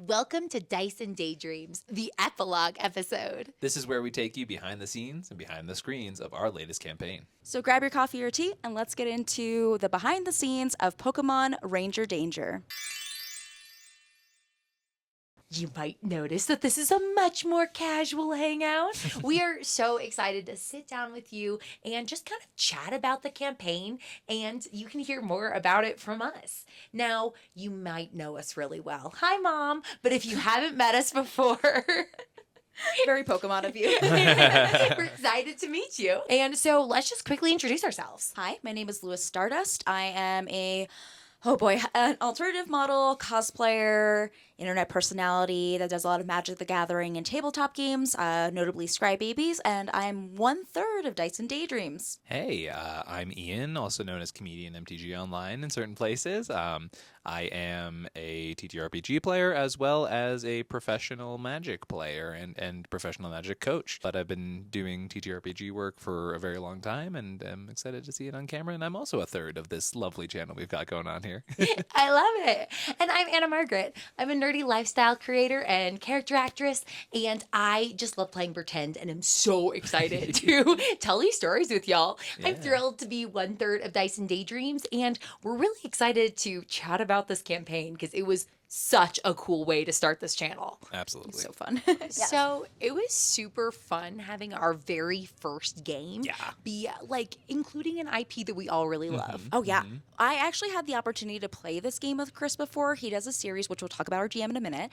Welcome to Dice Daydreams, the Epilogue episode. This is where we take you behind the scenes and behind the screens of our latest campaign. So grab your coffee or tea and let's get into the behind the scenes of Pokemon Ranger Danger. You might notice that this is a much more casual hangout. We are so excited to sit down with you and just kind of chat about the campaign, and you can hear more about it from us. Now, you might know us really well. Hi, Mom. But if you haven't met us before... Very Pokemon of you. We're excited to meet you. And so let's just quickly introduce ourselves. Hi, my name is Louis Stardust. I am an alternative model, cosplayer, internet personality that does a lot of Magic the Gathering and tabletop games, notably Scry Babies, and I'm 1/3 of Dice Daydreams. Hey, I'm Ian, also known as Comedian MTG Online in certain places. I am a Ttrpg player as well as a professional Magic player and professional Magic coach. But I've been doing Ttrpg work for a very long time, and I'm excited to see it on camera. And I'm also a third of this lovely channel we've got going on here. I love it. And I'm Anna Margaret. I'm a nerdy lifestyle creator and character actress, and I just love playing pretend, and I'm so excited to tell these stories with y'all. Yeah. I'm thrilled to be 1/3 of Dice Daydreams, and we're really excited to chat about this campaign because it was such a cool way to start this channel. Absolutely. So fun. Yes. So it was super fun having our very first game be like including an IP that we all really love. Oh, yeah. I actually had the opportunity to play this game with Chris before. He does a series, which we'll talk about our GM in a minute.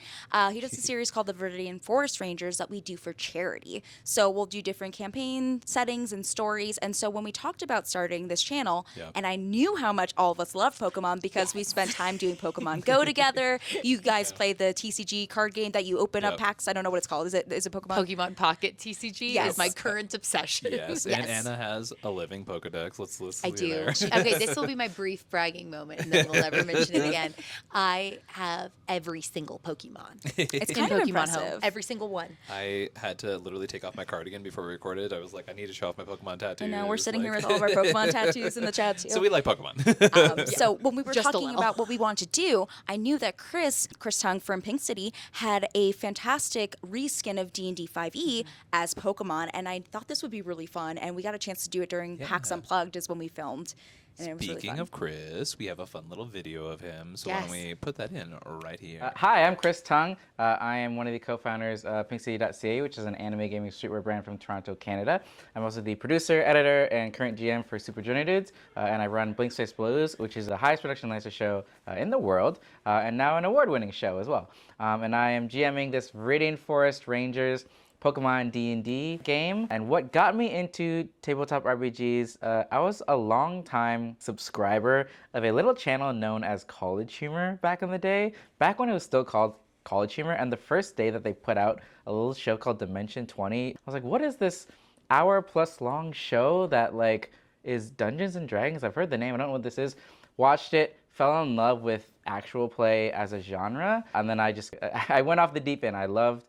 He does a series called the Viridian Forest Rangers that we do for charity. So we'll do different campaign settings and stories. And so when we talked about starting this channel, and I knew how much all of us love Pokemon because we spent time doing Pokemon Go together. You guys play the TCG card game that you open up packs. I don't know what it's called. Is it Pokemon? Pokemon Pocket TCG is my current obsession. Yes, and Anna has a living Pokedex. Let's I do. there. Okay, this will be my brief bragging moment, and then we'll never mention it again. I have every single Pokemon. It's kind of impressive. Home. Every single one. I had to literally take off my cardigan before we recorded. I was like, I need to show off my Pokemon tattoos. I know, we're sitting here with all of our Pokemon tattoos in the chat, too. So we like Pokemon. So when we were talking about what we wanted to do, I knew that Chris Tung from Pink City had a fantastic reskin of D&D 5e as Pokemon, and I thought this would be really fun, and we got a chance to do it during PAX Unplugged is when we filmed. Speaking of Chris, we have a fun little video of him, so why don't we put that in right here. Hi, I'm Chris Tung. I am one of the co-founders of PinkCity.ca, which is an anime gaming streetwear brand from Toronto, Canada. I'm also the producer, editor, and current GM for Super Junior Dudes, and I run Blink Space Blues, which is the highest production laser show in the world, and now an award-winning show as well. And I am GMing this Viridian Forest Rangers Pokemon D&D game. And what got me into tabletop RPGs, I was a long time subscriber of a little channel known as College Humor back in the day, back when it was still called College Humor. And the first day that they put out a little show called Dimension 20, I was like, what is this hour-plus long show that like is Dungeons and Dragons? I've heard the name, I don't know what this is. Watched it, fell in love with actual play as a genre, and then I went off the deep end. I loved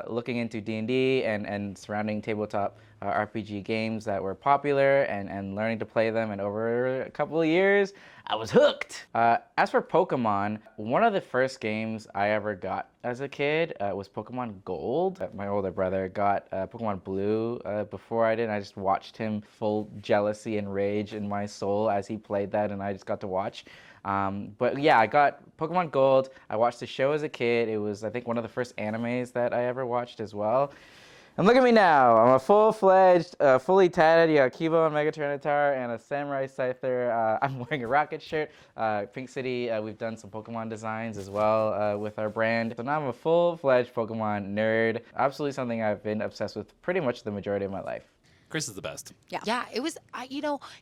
looking into D&D and surrounding tabletop RPG games that were popular and learning to play them, and over a couple of years, I was hooked. As for Pokemon, one of the first games I ever got as a kid was Pokemon Gold. My older brother got Pokemon Blue before I did, and I just watched him full jealousy and rage in my soul as he played that, and I just got to watch. But yeah, I got Pokemon Gold. I watched the show as a kid. It was, I think, one of the first animes that I ever watched as well. And look at me now. I'm a full-fledged, fully tatted Yakibo and Mega Tyranitar and a Samurai Scyther. I'm wearing a Rocket shirt. Pink City, we've done some Pokemon designs as well with our brand. So now I'm a full-fledged Pokemon nerd. Absolutely something I've been obsessed with pretty much the majority of my life. Chris is the best. Yeah, it was,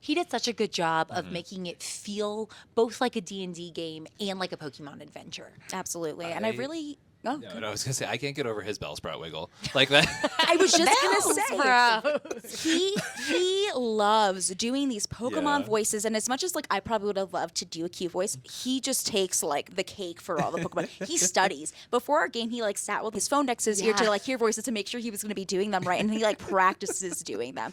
he did such a good job of making it feel both like a D&D game and like a Pokemon adventure. Absolutely. And I really... No, I was gonna say I can't get over his Bellsprout wiggle like that. I was just gonna say he loves doing these Pokemon voices, and as much as like I probably would have loved to do a Q voice, he just takes like the cake for all the Pokemon. He studies before our game. He like sat with his phone next to his ear to like hear voices to make sure he was gonna be doing them right, and he like practices doing them.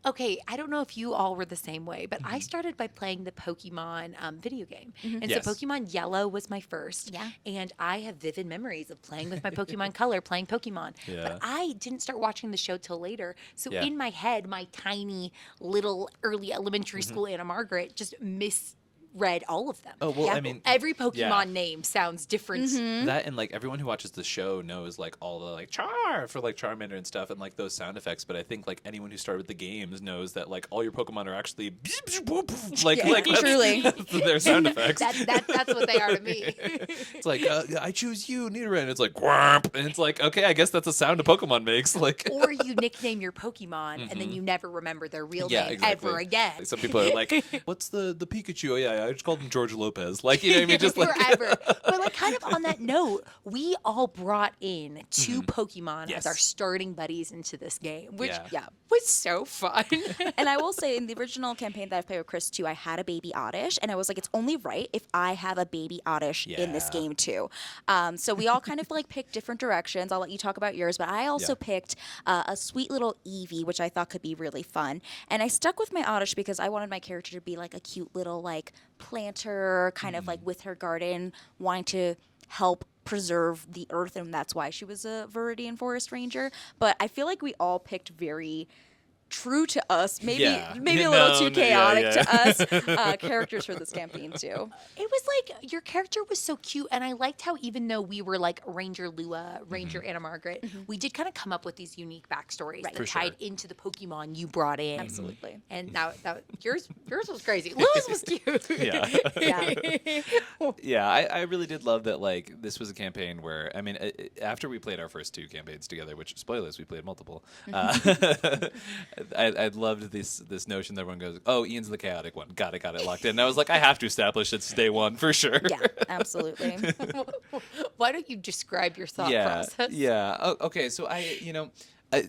Okay, I don't know if you all were the same way, but I started by playing the Pokemon video game. And Yes. so Pokemon Yellow was my first. Yeah. And I have vivid memories of playing with my Pokemon Color, playing Pokemon. Yeah. But I didn't start watching the show till later. So Yeah. in my head, my tiny little early elementary school Anna Margaret just misread all of them. Oh, well, I mean, Every Pokemon yeah. name sounds different. That and like everyone who watches the show knows like all the like Char for like Charmander and stuff and like those sound effects. But I think like anyone who started with the games knows that like all your Pokemon are actually like Yeah, like that's- truly. that's their sound effects. That's what they are to me. It's like I choose you, Nidoran. It's like Gwamp, and it's like okay, I guess that's a sound a Pokemon makes. Like Or you nickname your Pokemon and then you never remember their real yeah, name exactly. ever again. Like, some people are like, "What's the Pikachu?" Oh yeah, I just called him George Lopez. Like you know what I mean? Just like Forever. But like kind of on that note, we all brought in 2 Pokemon Yes. as our starting buddies into this game, which Yeah. was so fun. And I will say, in the original campaign that I played with Chris too, I had a baby Oddish, and I was like, it's only right if I have a baby Oddish in this Yeah. game too. So we all kind of like picked different directions. I'll let you talk about yours, but I also Yeah. picked a sweet little Eevee, which I thought could be really fun. And I stuck with my Oddish because I wanted my character to be like a cute little like planter, kind of like with her garden, wanting to help preserve the earth, and that's why she was a Viridian Forest Ranger. But I feel like we all picked very true to us, maybe Yeah. maybe a little No, too no, yeah, chaotic yeah. to us characters for this campaign too. It was like your character was so cute, and I liked how even though we were like Ranger Lua, Ranger Anna Margaret, we did kind of come up with these unique backstories that For tied sure. into the Pokemon you brought in. Absolutely. And now yours was crazy. Lua's was cute. yeah. Yeah. Yeah, I really did love that. Like, this was a campaign where, I mean, after we played our first 2 campaigns together, which spoilers, we played multiple. I loved this notion that everyone goes, "Oh, Ian's the chaotic one. Got it locked in." And I was like, I have to establish it's day 1 for sure. Yeah, absolutely. Why don't you describe your thought process? Yeah. Oh, okay. So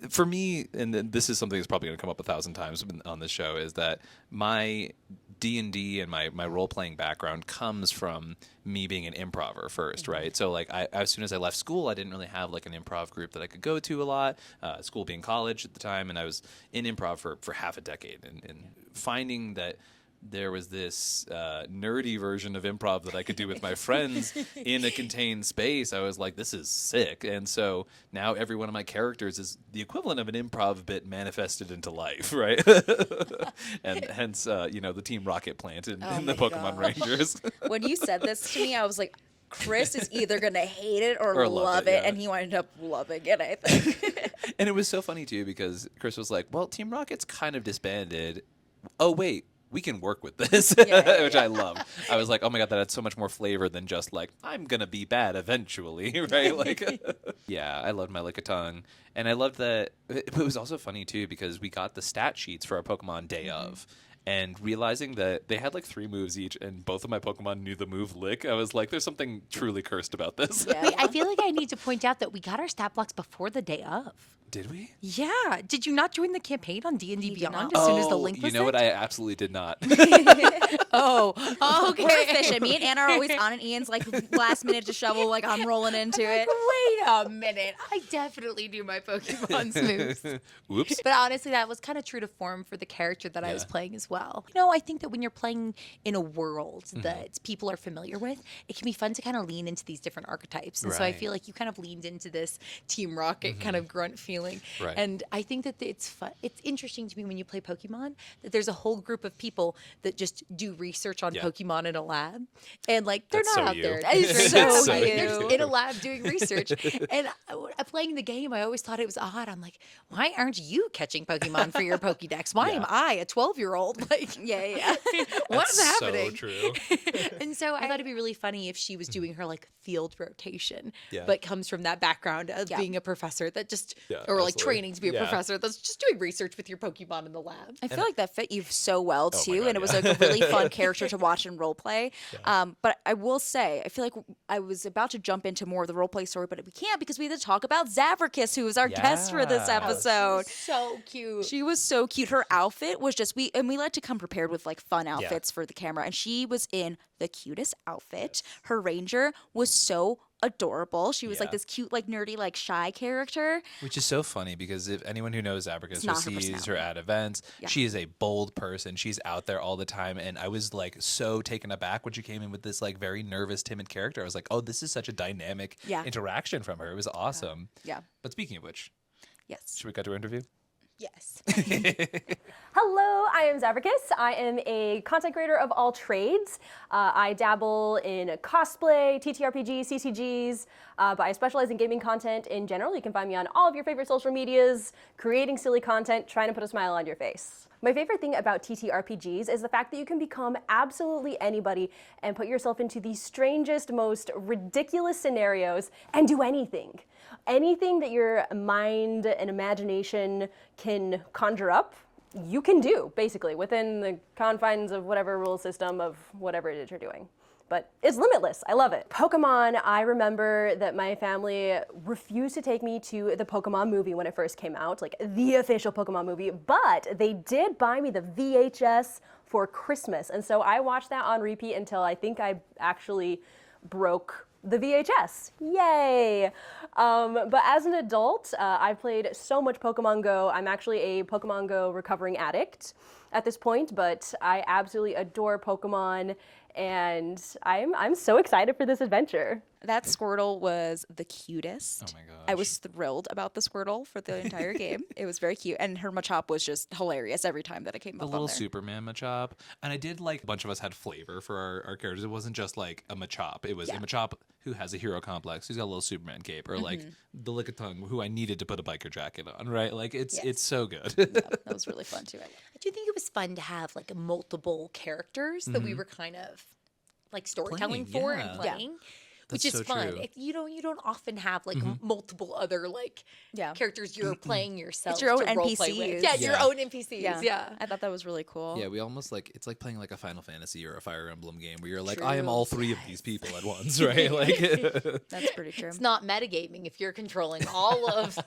for me, and this is something that's probably going to come up 1,000 times on this show, is that my D&D and my role-playing background comes from me being an improver first, right? So, like, as soon as I left school, I didn't really have, like, an improv group that I could go to a lot, school being college at the time, and I was in improv for half a decade, and finding that there was this nerdy version of improv that I could do with my friends in a contained space. I was like, this is sick. And so now every one of my characters is the equivalent of an improv bit manifested into life, right? And hence, the Team Rocket Plant in the Pokemon Rangers. When you said this to me, I was like, Chris is either gonna hate it or, Or love love it, it, yeah. and he wound up loving it, I think. And it was so funny, too, because Chris was like, well, Team Rocket's kind of disbanded. Oh, wait. We can work with this, Yeah. which I love. I was like, oh my God, that had so much more flavor than just like, I'm going to be bad eventually, right? Like, yeah, I loved my Lickitung. And I loved that. It was also funny too, because we got the stat sheets for our Pokemon day of. And realizing that they had like 3 moves each, and both of my Pokemon knew the move Lick, I was like, there's something truly cursed about this. Yeah. I feel like I need to point out that we got our stat blocks before the day of. Did we? Yeah. Did you not join the campaign on D&D did Beyond not. as soon as the link you was know what? sent? I absolutely did not. Oh, We're okay. efficient. Me and Anna are always on, and Ian's like last minute to shovel, like I'm rolling into it. Wait a minute. I definitely knew my Pokemon's moves. Whoops. But honestly, that was kind of true to form for the character that I was Yeah. playing as well. I think that when you're playing in a world that people are familiar with, it can be fun to kind of lean into these different archetypes. And so I Right. feel like you kind of leaned into this Team Rocket kind of grunt feeling. Right. And I think that it's fun. It's interesting to me when you play Pokemon that there's a whole group of people that just do research on Yeah. Pokemon in a lab. And like, they're That's not so out you. there. That is They're so just you. They're just in a lab doing research. And playing the game, I always thought it was odd. I'm like, why aren't you catching Pokemon for your Pokédex? Why am I, a 12-year-old? Like, Yeah. what is That's happening? So true. And so I thought it'd be really funny if she was doing her like field rotation, Yeah. but comes from that background of Yeah. being a professor that just, Yeah, or like absolutely. training to be a Yeah. professor that's just doing research with your Pokemon in the lab. I feel like that fit you so well Oh my too, God, and it was yeah. like a really fun character to watch and role play. But I will say, I feel like I was about to jump into more of the role play story, but we can't because we had to talk about Zavrikis, who was our guest for this Yeah. episode. So cute. She was so cute. Her outfit was just we like to come prepared with like fun outfits for the camera, and she was in the cutest outfit. Her ranger was so adorable. She was like Yeah. this cute, like nerdy, like shy character. Which is so funny because if anyone who knows Abracus It's or not her sees her personality. at events, Yeah. she is a bold person. She's out there all the time. And I was like so taken aback when she came in with this like very nervous, timid character. I was like, oh, this is such a dynamic Yeah. interaction from her. It was awesome. Yeah. But speaking of which, Yes. should we cut to her interview? Yes. Hello, I am Zabricus. I am a content creator of all trades. I dabble in cosplay, TTRPG, CCGs, but I specialize in gaming content in general. You can find me on all of your favorite social medias, creating silly content, trying to put a smile on your face. My favorite thing about TTRPGs is the fact that you can become absolutely anybody and put yourself into the strangest, most ridiculous scenarios and do anything. Anything that your mind and imagination can conjure up, you can do, basically, within the confines of whatever rule system of whatever it is you're doing. But it's limitless. I love it. Pokemon, I remember that my family refused to take me to the Pokemon movie when it first came out, like the official Pokemon movie, but they did buy me the VHS for Christmas. And so I watched that on repeat until I think I actually broke the VHS. Yay! But as an adult, I've played so much Pokemon Go. I'm actually a Pokemon Go recovering addict at this point, but I absolutely adore Pokemon, and I'm so excited for this adventure. That Squirtle was the cutest. Oh my gosh. I was thrilled about the Squirtle for the entire game. It was very cute. And her Machop was just hilarious every time that it came The up little on there. Superman Machop. And I did like a bunch of us had flavor for our characters. It wasn't just like a Machop. It was a Machop who has a hero complex, who's got a little Superman cape, or like the Lickitung who I needed to put a biker jacket on, right? Like it's so good. That was really fun too. I do think it was fun to have like multiple characters that we were kind of like storytelling Playing, for yeah. and playing. Which That's is so fun. true. If you don't often have like multiple other like Yeah. characters you're playing yourself. your own to role play with. NPCs. Yeah, your Yeah. own NPCs. Yeah. I thought that was really cool. Yeah, we almost like it's like playing like a Final Fantasy or a Fire Emblem game where you're like, I am all three of these people at once, right? Like That's pretty true. It's not metagaming if you're controlling all of.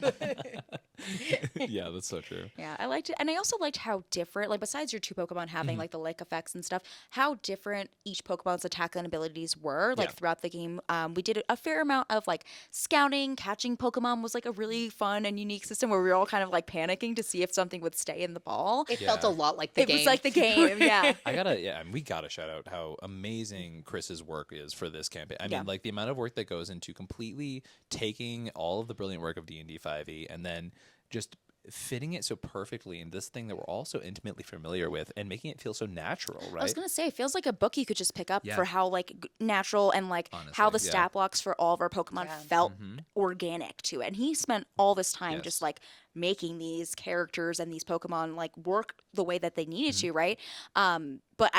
yeah, that's so true. Yeah, I liked it. And I also liked how different, like besides your two Pokemon having like the like effects and stuff, how different each Pokemon's attack and abilities were like Yeah. throughout the game. We did a fair amount of like scouting, catching Pokemon was like a really fun and unique system where we were all kind of like panicking to see if something would stay in the ball. It felt a Yeah. lot like the It game. was like the game, yeah. And we gotta shout out how amazing Chris's work is for this campaign. I Yeah. mean, like the amount of work that goes into completely taking all of the brilliant work of D&D 5e and then just fitting it so perfectly in this thing that we're all so intimately familiar with and making it feel so natural, right? I was gonna say, it feels like a book you could just pick up Yeah. for how like natural and like how the Honestly, yeah. stat blocks for all of our Pokemon Yeah. felt organic to it. And he spent all this time Yes. just like making these characters and these Pokemon like work the way that they needed to, right? But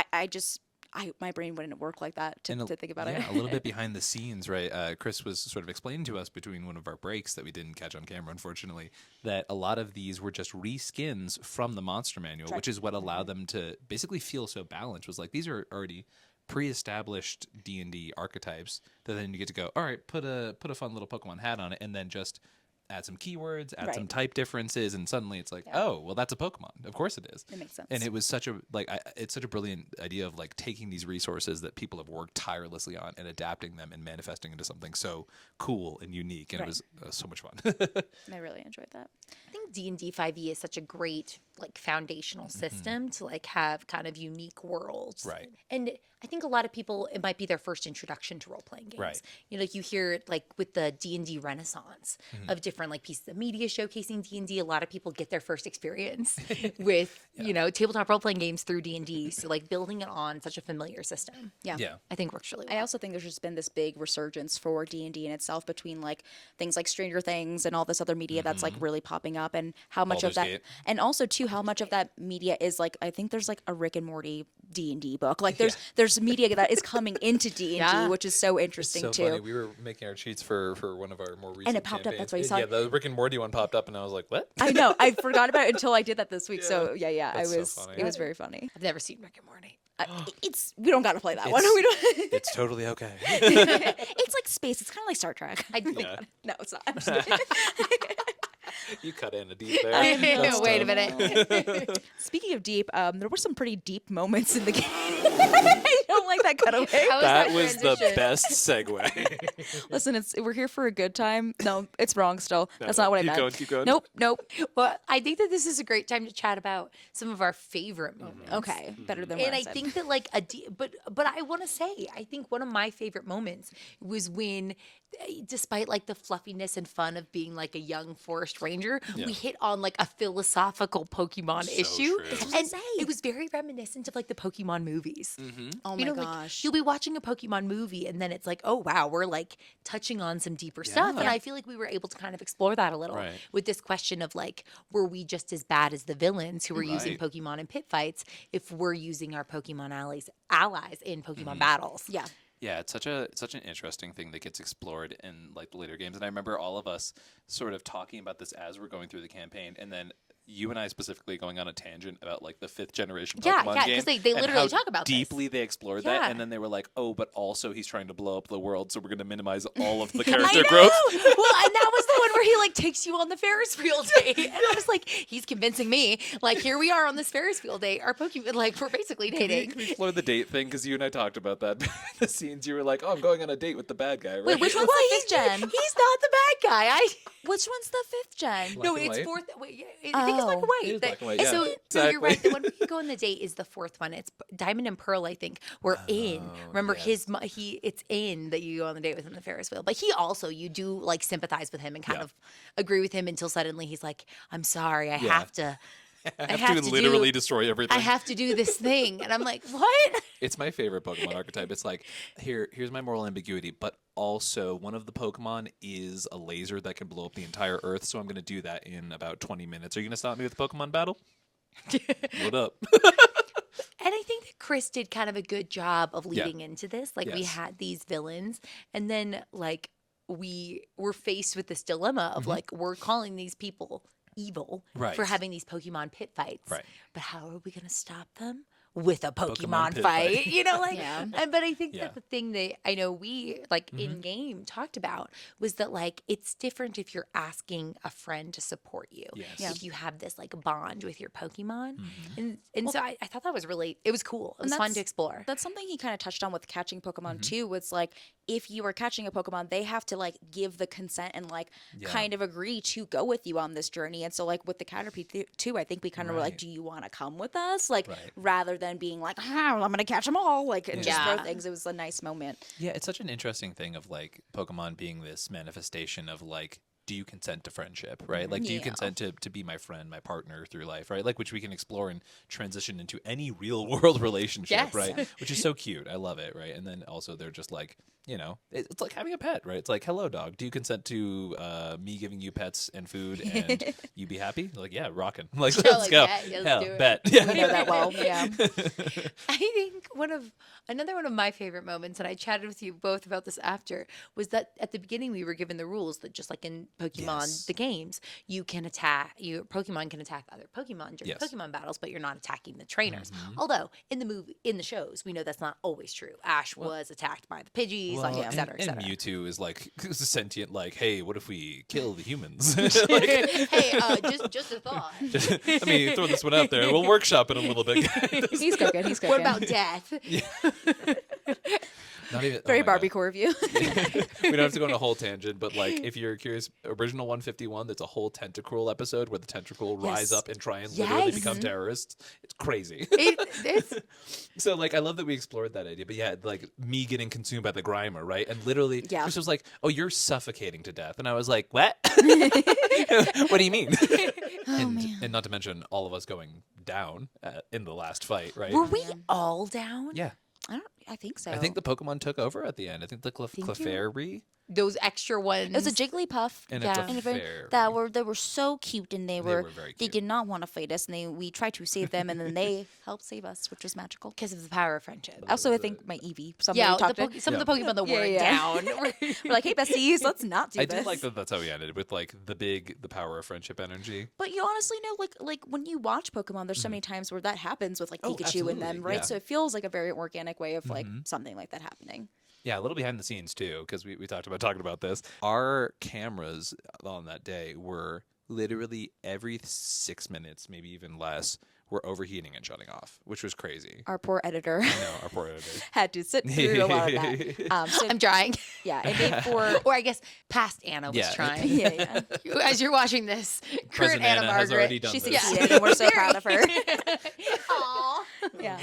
my brain wouldn't work like that to think about it. A little bit behind the scenes, right? Chris was sort of explaining to us between one of our breaks that we didn't catch on camera, unfortunately, that a lot of these were just reskins from the Monster Manual, which is what allowed them to basically feel so balanced. Was like these are already pre-established D&D archetypes that then you get to go, all right, put a fun little Pokemon hat on it, and then just add some keywords, add some Right. type differences, and suddenly it's like, oh, well, that's a Pokemon. Of course it is. It makes sense. And it was such a it's such a brilliant idea of like taking these resources that people have worked tirelessly on and adapting them and manifesting into something so cool and unique. And Right. it was so much fun. I really enjoyed that. I think D&D 5e is such a great like foundational system to like have kind of unique worlds. Right. And I think a lot of people, it might be their first introduction to role-playing games. Right. You know, like you hear it like with the D&D renaissance of different like pieces of media showcasing D&D. A lot of people get their first experience with, you know, tabletop role-playing games through D&D. So like building it on such a familiar system, Yeah. Yeah. I think works really well. I also think there's just been this big resurgence for D&D in itself between like things like Stranger Things and all this other media that's like really popping up, and how much of Baldur's that Gate. and also too how much of that media is like, I think there's like a Rick and Morty D&D book. Like there's media that is coming into D&D, Yeah. which is so interesting so too. funny. We were making our cheats for one of our more recent it popped up, that's why you campaigns. saw Yeah, it. the Rick and Morty one popped up, and I was like, what? I know. I forgot about it until I did that this week. So yeah, That's so it funny. was very funny. I've never seen Rick and Morty. We don't got to play that one. It's- We don't. It's totally okay. It's like space. It's kind of like Star Trek. Yeah. No, it's not. I'm just kidding. You cut in a deep there. That's Wait a tough. minute. Speaking of deep, there were some pretty deep moments in the game. don't like that cutaway. How That that was the transition? best segue. Listen, we're here for a good time. No, it's wrong still. That's not what I Keep meant. going, keep going. Nope. Well, I think that this is a great time to chat about some of our favorite moments. Okay, better than what And I said. think that like but I want to say I think one of my favorite moments was when, despite like the fluffiness and fun of being like a young forest ranger, we hit on like a philosophical Pokemon issue, true. and it was very reminiscent of like the Pokemon movies. Oh You my know, like gosh. you'll be watching a Pokemon movie, and then it's like, oh wow, we're like touching on some deeper stuff, and I feel like we were able to kind of explore that a little Right. with this question of like, were we just as bad as the villains who were using Right. Pokemon in pit fights if we're using our Pokemon allies in Pokemon battles? Yeah. Yeah, it's such an interesting thing that gets explored in like the later games. And I remember all of us sort of talking about this as we're going through the campaign, and then you and I specifically going on a tangent about like the 5th generation Yeah, Pokemon yeah, game. 'cause they and literally how talk about this. deeply they explored Yeah. that, and then they were like, oh, but also he's trying to blow up the world, so we're going to minimize all of the I character know. growth. Well, and that was the one where he like takes you on the Ferris wheel date, and I was like, he's convincing me. Like, here we are on this Ferris wheel date. Our Pokemon, like, we're basically dating. Can we explore the date thing? Because you and I talked about that. The scenes you were like, oh, I'm going on a date with the bad guy, right? Wait, which one's Well, the 5th gen? He's not the bad guy. Which one's the 5th gen? Black No, and it's white? fourth. Wait, yeah, I think it's black and Oh. white. It is black and white, So, yeah. so you're right. Exactly. The one where you go on the date is the fourth one. It's Diamond and Pearl. I think we're in. Remember yes. it's in that you go on the date with him the Ferris wheel. But he also you do like sympathize with him and kind Yeah. of agree with him until suddenly he's like, I'm sorry, I have to. I have to literally destroy everything. I have to do this thing, and I'm like, what? It's my favorite Pokemon archetype. It's like, here's my moral ambiguity, but also one of the Pokemon is a laser that can blow up the entire Earth, so I'm going to do that in about 20 minutes. Are you going to stop me with a Pokemon battle? What up? And I think that Chris did kind of a good job of Yeah. leading into this. Like we Yes. had these villains, and then like we were faced with this dilemma of like we're calling these people evil Right. for having these Pokemon pit fights. Right. But how are we going to stop them? With a Pokemon pit fight, fight. you know, like, Yeah. but I think Yeah. that the thing that I know we like in game talked about was that like it's different if you're asking a friend to support you. Yes. Yeah. If you have this like bond with your Pokemon, and so I thought that was really it was cool. It was fun to explore. That's something he kind of touched on with catching Pokemon too. Was like if you are catching a Pokemon, they have to like give the consent and like kind of agree to go with you on this journey. And so like with the Caterpie too, I think we kind of were like, Right. do you want to come with us? Like Right. rather than being like, I'm gonna catch them all, like and just Yeah. throw things. It was a nice moment. Yeah, it's such an interesting thing of like Pokemon being this manifestation of like, do you consent to friendship, right? Like, do you Yeah. consent to be my friend, my partner through life, right? Like, which we can explore and transition into any real world relationship, Yes. right? Which is so cute. I love it, right? And then also they're just like, you know, it's like having a pet, right? It's like, hello, dog. Do you consent to me giving you pets and food and you be happy? Like, yeah, rocking. Like, let's like, go. yeah, let's Hell, do it. bet. I Yeah. know that well. Yeah. I think another one of my favorite moments, and I chatted with you both about this after, was that at the beginning we were given the rules that just like in Pokemon Yes. the games, Pokemon can attack other Pokemon during Yes. Pokemon battles, but you're not attacking the trainers. Although in the shows, we know that's not always true. Ash was attacked by the Pidgeys, like et cetera, et and cetera. Mewtwo is like sentient, like, hey, what if we kill the humans? Hey, just a thought. Let me throw this one out there. We'll workshop it a little bit. He's cooking. He's cooking. What about death? Not even Very oh my God. Barbie core review? We don't have to go on a whole tangent, but like if you're curious, original 151, there's a whole tentacle episode where the tentacle rise up and try and literally Yes. become terrorists. It's crazy. It's So like I love that we explored that idea, but yeah, like me getting consumed by the Grimer, right? And literally Yeah. Chris was like, "Oh, you're suffocating to death," and I was like, "What? What do you mean?" And not to mention all of us going down in the last fight, right? were we all down? Yeah, I think so. I think the Pokemon took over at the end. I think the you? Clefairy Those extra ones. it was a Jigglypuff. and Yeah. it's And a a very- fair. they were so cute, and they were were very they cute. did not want to fight us, and we tried to save them, and then they helped save us, which was magical. because of the power of friendship. Also, I think my Eevee. Yeah, Talked some of the Pokemon that Yeah, weren't yeah. down. We're like, hey, besties, let's not do I this. did like that. That's how we ended with like the power of friendship energy. But you honestly know, like when you watch Pokemon, there's so many times where that happens with like Oh, Pikachu and them, absolutely, right? yeah. So it feels like a very organic way of like something like that happening. Yeah, a little behind the scenes too, because we talked about this. Our cameras on that day were literally every 6 minutes, maybe even less, were overheating and shutting off, which was crazy. Our poor editor No, our poor editor. had to sit through a lot of that. So I'm trying. yeah, it made for Or I guess past Anna was Yeah. trying. yeah. As you're watching this, current President Anna Anna has already Margaret. done She this. succeeded, and we're so proud of her. Aw. Yeah.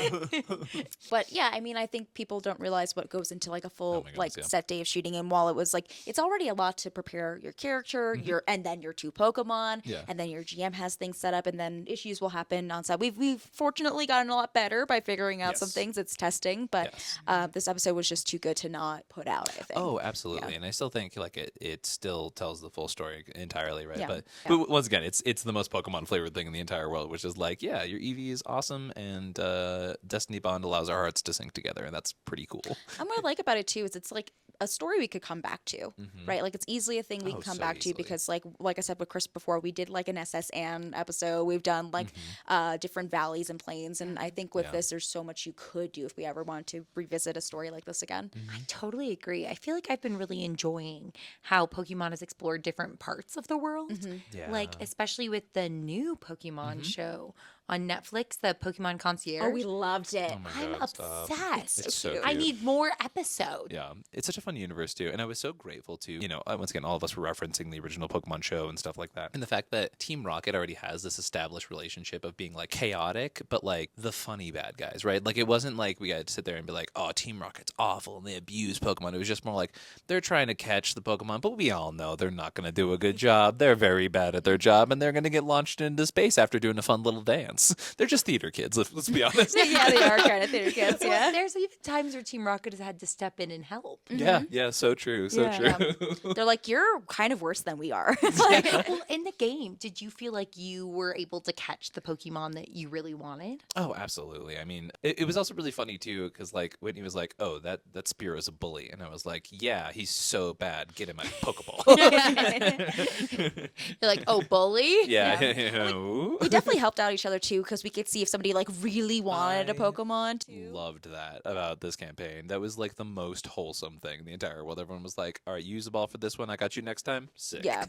But yeah, I mean, I think people don't realize what goes into like a full Oh my goodness, yeah. set day of shooting. And while it was like, it's already a lot to prepare your character, and then your 2 Pokemon, Yeah. and then your GM has things set up, and then issues will happen on set. We've fortunately gotten a lot better by figuring out some Yes. things. It's testing, but Yes. this episode was just too good to not put out, I think. Oh, absolutely. And I still think like it still tells the full story entirely, right? Yeah. But once again, it's the most Pokemon flavored thing in the entire world, which is like, yeah, your EV is awesome, and Destiny Bond allows our hearts to sync together, and that's pretty cool. And what I like about it too is it's like a story we could come back to, right? Like it's easily a thing we Oh, can come so back to easily. because like I said with Chris before, we did like an SS Anne episode. We've done like different valleys and plains, and I think with Yeah. this, there's so much you could do if we ever want to revisit a story like this again. I totally agree. I feel like I've been really enjoying how Pokemon has explored different parts of the world. Yeah. Like, especially with the new Pokemon show on Netflix, the Pokemon Concierge. Oh, we loved it. Oh my I'm God, stop. obsessed. It's so I cute. need more episodes. Yeah, it's such a fun universe too, and I was so grateful to, once again, all of us were referencing the original Pokemon show and stuff like that, and the fact that Team Rocket already has this established relationship of being like chaotic, but like the funny bad guys, right? Like it wasn't like we had to sit there and be like, oh, Team Rocket's awful and they abuse Pokemon. It was just more like they're trying to catch the Pokemon, but we all know they're not going to do a good job. They're very bad at their job, and they're going to get launched into space after doing a fun little dance. They're just theater kids, let's be honest. Yeah, they are kind of theater kids. Well, Yeah. there's even times where Team Rocket has had to step in and help. Yeah, so true, so Yeah. true. They're like, you're kind of worse than we are. It's like, Well, in the game, did you feel like you were able to catch the Pokemon that you really wanted? Oh, absolutely. I mean, it was also really funny too, because like Whitney was like, "Oh, that Spearo's a bully," and I was like, "Yeah, he's so bad. Get him a Pokeball." You're like, oh, bully? yeah. we definitely helped out each other too because we could see if somebody like really wanted a I Pokemon too. Loved that about this campaign. That was like the most wholesome thing in the entire world. Everyone was like, "All right, use the ball for this one. I got you next time." Sick. Yeah.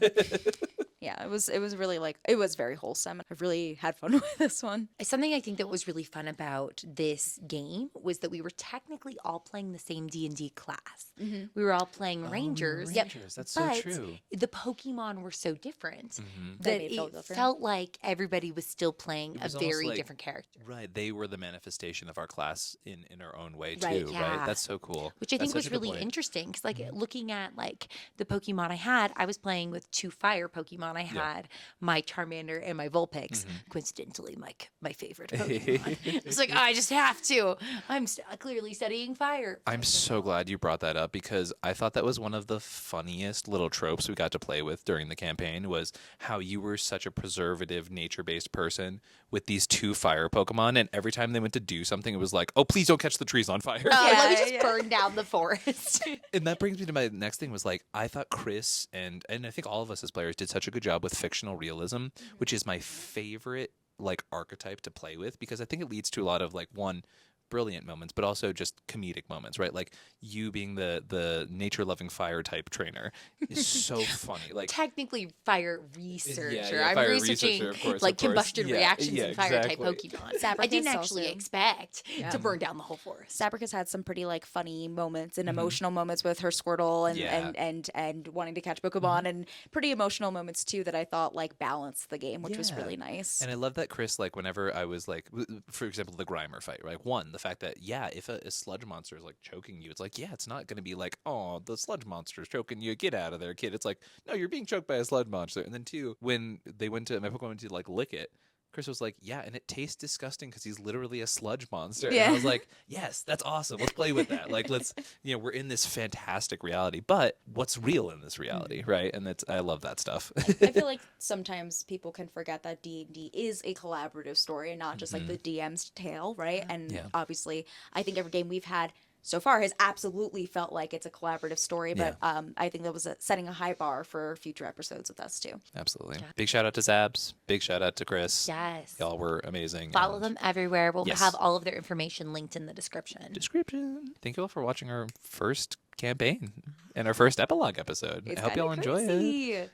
Yeah, it was really like it was very wholesome. I really had fun with this one. Something I think that was really fun about this game was that we were technically all playing the same D&D class. We were all playing Rangers. Rangers, that's so but true. the Pokemon were so different They that made it feel it different. felt like everybody was still playing a was almost very like- different character. Right. They were the manifestation of our class in our own way Right, too. yeah. Right. That's so cool. Which I think That's was such a good really point. interesting because, like, looking at like the Pokemon I had, I was playing with 2 fire Pokemon. I had my Charmander and my Vulpix. Coincidentally, my favorite Pokemon. It's like I just have to. I'm clearly studying fire. I'm so glad you brought that up because I thought that was one of the funniest little tropes we got to play with during the campaign was how you were such a preservative, nature-based person with these 2 fire Pokemon, and every time they went to do something, it was like, oh, please don't catch the trees on fire. Let me Yeah, just yeah. burn down the forest. And that brings me to my next thing was like, I thought Chris and I think all of us as players did such a good job with fictional realism, which is my favorite like archetype to play with because I think it leads to a lot of like brilliant moments, but also just comedic moments, right? Like you being the nature loving fire type trainer is so funny. Like Technically, fire researcher. yeah, I'm fire researching researcher, of course, like of course. combustion Yeah, reactions yeah, in fire type exactly. Pokemon. Sabricus I didn't actually also. expect to burn down the whole forest. Sabricus had some pretty like funny moments and emotional moments with her Squirtle and Yeah. and wanting to catch Pokemon and pretty emotional moments too that I thought like balanced the game, which was Yeah. really nice. And I love that Chris, like, whenever I was like, for example, the Grimer fight, right? One, the fact that, yeah, if a sludge monster is like choking you, it's like, yeah, it's not going to be like, oh, the sludge monster is choking you, get out of there, kid. It's like, no, you're being choked by a sludge monster. And then two, when my Pokemon went to like lick it, Chris was like, yeah, and it tastes disgusting because he's literally a sludge monster. And Yeah. I was like, yes, that's awesome. Let's play with that. Like, let's, we're in this fantastic reality, but what's real in this reality, right? And I love that stuff. I feel like sometimes people can forget that D&D is a collaborative story and not just like the DM's tale, right? And Yeah. obviously, I think every game we've had so far has absolutely felt like it's a collaborative story, but I think that was setting a high bar for future episodes with us too. Absolutely. Big shout out to Zabs. Big shout out to Chris. Yes. Y'all were amazing. Follow and them everywhere. We'll Yes. have all of their information linked in the description. Description. Thank you all for watching our first campaign and our first epilogue episode. It's I hope kinda y'all enjoy it. crazy.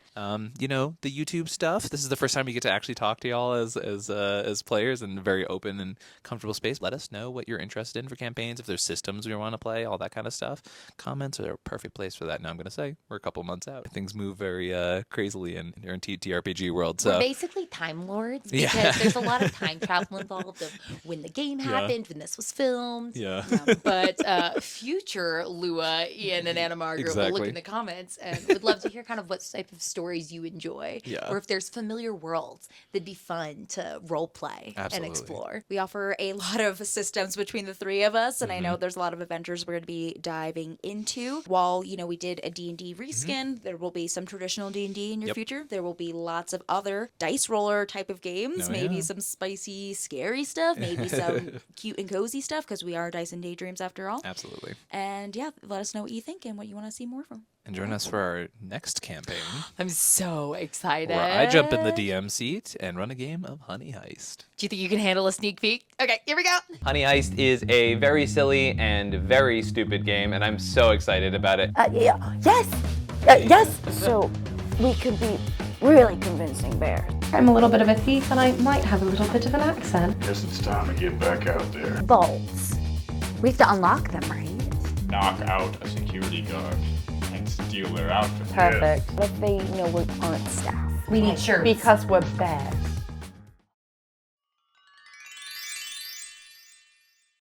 You know, the YouTube stuff. This is the first time we get to actually talk to y'all as players in a very open and comfortable space. Let us know what you're interested in for campaigns, if there's systems we want to play, all that kind of stuff. Comments are a perfect place for that. Now I'm going to say we're a couple months out. Things move very crazily in TTRPG world. So We're basically time lords because Yeah. there's a lot of time travel involved of when the game happened, when this was filmed. yeah. But future Lua, Ian, and Anna Margaret will look Exactly. in the comments and would love to hear kind of what type of stories you enjoy. Yeah. Or if there's familiar worlds that'd be fun to role play and Absolutely. explore. We offer a lot of systems between the three of us, and I Mm-hmm. know there's a lot of adventures we're going to be diving into. While, you know, we did a D&D reskin, there will be some traditional D&D in your Mm-hmm. Yep. future. There will be lots of other dice roller type of games, Oh, maybe yeah. some spicy, scary stuff, maybe some cute and cozy stuff, because we are Dice and Daydreams after all. Absolutely. And yeah, let us know what you think and what you want to see more from. And join us for our next campaign, I'm so excited. where I jump in the DM seat and run a game of Honey Heist. Do you think you can handle a sneak peek? Okay, here we go. Honey Heist is a very silly and very stupid game, and I'm so excited about it. Yes. So we could be really convincing bear. I'm a little bit of a thief and I might have a little bit of an accent. Guess it's time to get back out there. Bolts. We have to unlock them, right? Knock out a security guard and steal their outfit. Perfect. What if they, we aren't staff? We need shirts. Because we're bad.